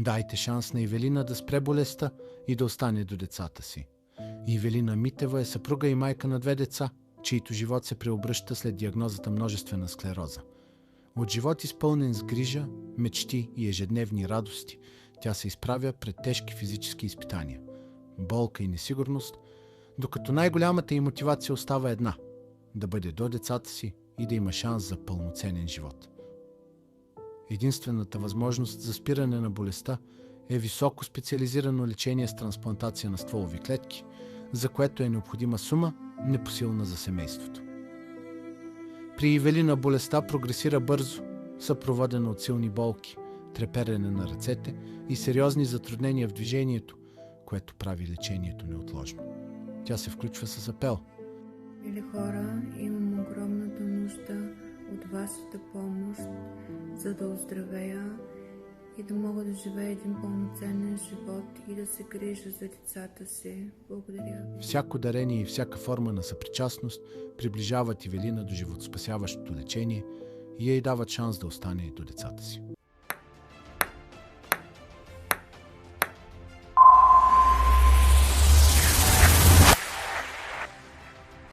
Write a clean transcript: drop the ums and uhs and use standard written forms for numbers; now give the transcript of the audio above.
Дайте шанс на Ивелина да спре болестта и да остане до децата си. Ивелина Митева е съпруга и майка на 2 деца, чието живот се преобръща след диагнозата множествена склероза. От живот изпълнен с грижа, мечти и ежедневни радости, тя се изправя пред тежки физически изпитания, болка и несигурност, докато най-голямата ѝ мотивация остава една – да бъде до децата си и да има шанс за пълноценен живот. Единствената възможност за спиране на болестта е високо специализирано лечение с трансплантация на стволови клетки, за което е необходима сума, непосилна за семейството. При Ивелина болестта прогресира бързо, съпроводена от силни болки, треперене на ръцете и сериозни затруднения в движението, което прави лечението неотложно. Тя се включва с апел. Мили хора, имам огромната нужда от вашата помощ, за да оздравея и да мога да живея един пълноценен живот и да се грижа за децата си. Благодаря. Всяко дарение и всяка форма на съпричастност приближават Ивелина до животоспасяващото лечение и ей дават шанс да остане до децата си.